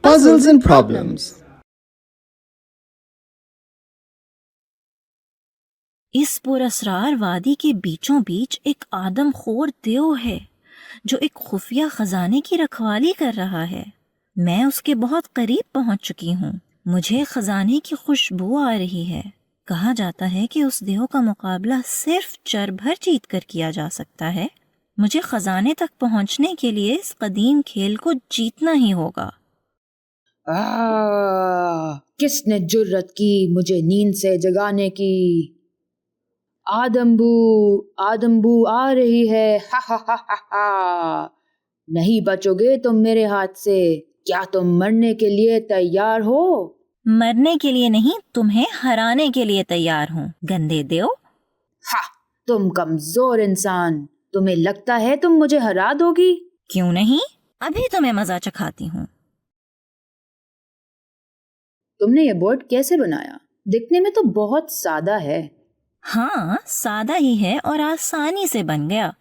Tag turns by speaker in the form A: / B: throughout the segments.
A: Puzzles and Problems.
B: इस पुरस्रार वादी के बीचों बीच एक आदमखोर देव है जो एक खुफिया खजाने की रखवाली कर रहा है। मैं उसके बहुत करीब पहुंच चुकी हूँ। मुझे खजाने की खुशबू आ रही है। कहा जाता है कि उस देव का मुकाबला सिर्फ चर भर जीत कर किया जा सकता है। मुझे खजाने तक पहुंचने के लिए इस कदीम खेल को जीतना ही होगा।
C: किसने जुर्रत की मुझे नींद से जगाने की? आदम्बू आ रही है, हा हा हा हा हा। नहीं बचोगे तुम मेरे हाथ से। क्या तुम मरने के लिए तैयार हो?
B: मरने के लिए नहीं, तुम्हें हराने के लिए तैयार हूँ, गंदे देव।
C: हा, तुम कमजोर इंसान। तुम्हें लगता है तुम मुझे हरा दोगी?
B: क्यों नहीं, अभी तो मैं मजा चखाती हूँ।
C: तुमने ये बोर्ड कैसे बनाया? दिखने में तो बहुत सादा है।
B: हाँ, सादा ही है और आसानी से बन गया।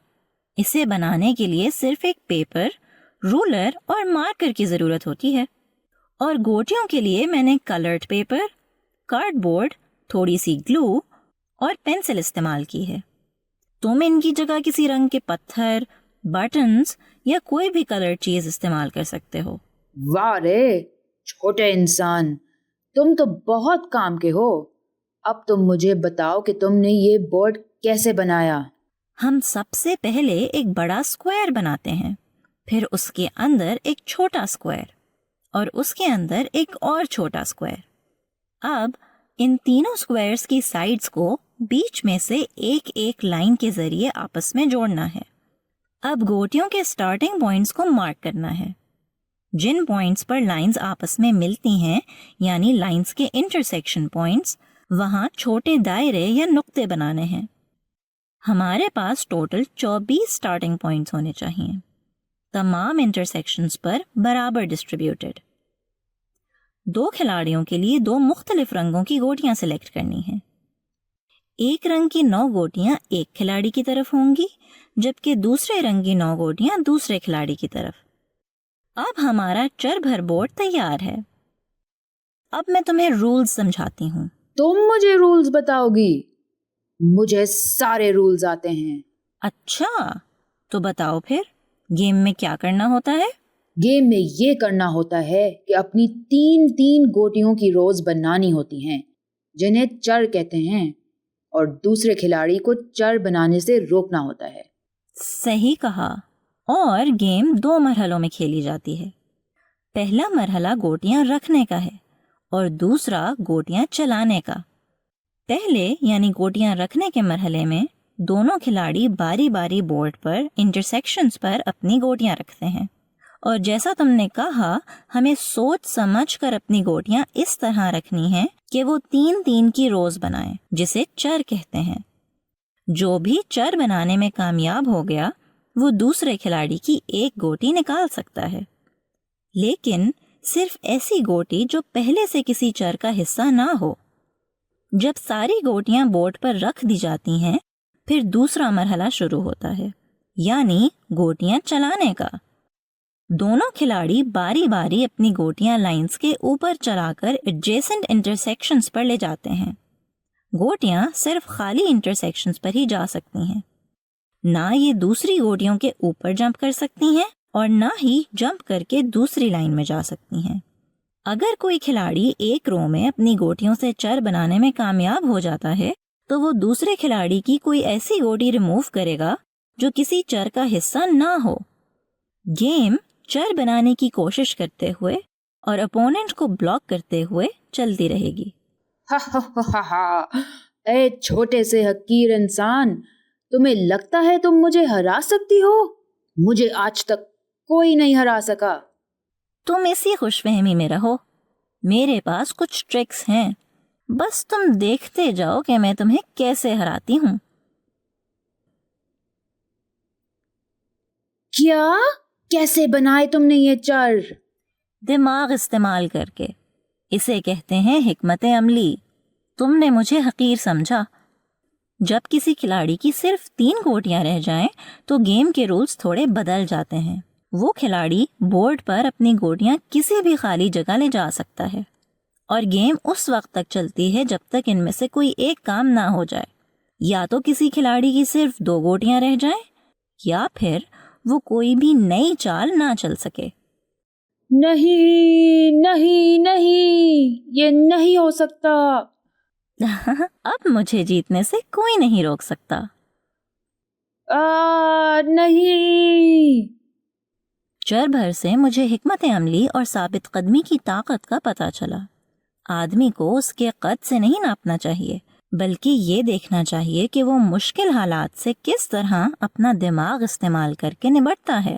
B: इसे बनाने के लिए सिर्फ एक पेपर, रूलर और मार्कर की जरूरत होती है। और गोटियों के लिए मैंने कलर्ड पेपर, कार्डबोर्ड, थोड़ी सी ग्लू और पेंसिल इस्तेमाल की है। तुम इनकी जगह किसी रंग के पत्थर, बटन्स या कोई भी कलर्ड चीज इस्तेमाल कर सकते हो।
C: वाह रे छोटे इंसान, तुम तो बहुत काम के हो। अब तुम मुझे बताओ कि तुमने ये बोर्ड कैसे बनाया?
B: हम सबसे पहले एक बड़ा स्क्वायर बनाते हैं, फिर उसके अंदर एक छोटा स्क्वायर और उसके अंदर एक और छोटा स्क्वायर। अब इन तीनों स्क्वायर्स की साइड्स को बीच में से एक एक लाइन के जरिए आपस में जोड़ना है। अब गोटियों के स्टार्टिंग पॉइंट्स को मार्क करना है। जिन पॉइंट्स पर लाइंस आपस में मिलती हैं, यानी लाइंस के इंटरसेक्शन पॉइंट्स, वहां छोटे दायरे या नुक्ते बनाने हैं। हमारे पास टोटल 24 स्टार्टिंग पॉइंट्स होने चाहिए, तमाम इंटरसेक्शंस पर बराबर डिस्ट्रीब्यूटेड। 2 खिलाड़ियों के लिए 2 मुख्तलिफ रंगों की गोटियां सिलेक्ट करनी हैं। एक रंग की 9 गोटियां एक खिलाड़ी की तरफ होंगी, जबकि दूसरे रंग की 9 गोटियां दूसरे खिलाड़ी की तरफ। अब हमारा चर भर बोर्ड तैयार है। अब मैं तुम्हें रूल्स समझाती हूँ।
C: तुम मुझे रूल्स बताओगी? मुझे सारे रूल्स आते हैं।
B: अच्छा, तो बताओ फिर, गेम में क्या करना होता है?
C: गेम में ये करना होता है कि अपनी 3-3 गोटियों की रोज बनानी होती हैं, जिन्हें चर कहते हैं, और दूसरे खिलाड़ी को चर बनाने से रोकना होता है।
B: सही कहा। और गेम 2 मरहलों में खेली जाती है। पहला मरहला गोटियां रखने का है और दूसरा गोटियां चलाने का। पहले यानी गोटियां रखने के मरहले में दोनों खिलाड़ी बारी बारी बोर्ड पर इंटरसेक्शंस पर अपनी गोटियां रखते हैं। और जैसा तुमने कहा, हमें सोच समझ कर अपनी गोटियां इस तरह रखनी है कि वो 3-3 की रोज बनाएं, जिसे चर कहते हैं। जो भी चर बनाने में कामयाब हो गया, वो दूसरे खिलाड़ी की एक गोटी निकाल सकता है, लेकिन सिर्फ ऐसी गोटी जो पहले से किसी चर का हिस्सा ना हो। जब सारी गोटियां बोर्ड पर रख दी जाती हैं, फिर दूसरा मरहला शुरू होता है, यानी गोटियां चलाने का। दोनों खिलाड़ी बारी बारी अपनी गोटियां लाइंस के ऊपर चलाकर एडजेसेंट इंटरसेक्शंस पर ले जाते हैं। गोटियां सिर्फ खाली इंटरसेक्शंस पर ही जा सकती हैं, ना ये दूसरी गोटियों के ऊपर जंप कर सकती हैं और ना ही जंप करके दूसरी लाइन में जा सकती हैं। अगर कोई खिलाड़ी एक रो में अपनी गोटियों से चर बनाने में कामयाब हो जाता है, तो वो दूसरे खिलाड़ी की कोई ऐसी गोटी रिमूव करेगा जो किसी चर का हिस्सा ना हो। गेम चर बनाने की कोशिश करते हुए और अपोनेंट को ब्लॉक करते हुए चलती रहेगी।
C: हा हा हा हा। ए छोटे से हकीर इंसान, तुम्हें लगता है तुम मुझे हरा सकती हो? मुझे आज तक कोई नहीं हरा सका।
B: तुम इसी खुशफहमी में रहो। मेरे पास कुछ ट्रिक्स हैं, बस तुम देखते जाओ कि मैं तुम्हें कैसे हराती हूँ।
C: क्या? कैसे बनाए तुमने ये चर?
B: दिमाग इस्तेमाल करके। इसे कहते हैं हिकमत अमली। तुमने मुझे हकीर समझा। जब किसी खिलाड़ी की सिर्फ 3 गोटियां रह जाएं, तो गेम के रूल्स थोड़े बदल जाते हैं। وہ کھلاڑی بورڈ پر اپنی گوٹیاں کسی بھی خالی جگہ لے جا سکتا ہے اور گیم اس وقت تک چلتی ہے جب تک ان میں سے کوئی ایک کام نہ ہو جائے. یا تو کسی کھلاڑی کی صرف 2 گوٹیاں رہ جائیں یا پھر وہ کوئی بھی نئی چال نہ چل سکے.
C: نہیں نہیں نہیں، یہ نہیں ہو سکتا.
B: اب مجھے جیتنے سے کوئی نہیں روک سکتا.
C: نہیں.
B: چر بھر سے مجھے حکمت عملی اور ثابت قدمی کی طاقت کا پتہ چلا. آدمی کو اس کے قد سے نہیں ناپنا چاہیے بلکہ یہ دیکھنا چاہیے کہ وہ مشکل حالات سے کس طرح اپنا دماغ استعمال کر کے نمٹتا ہے.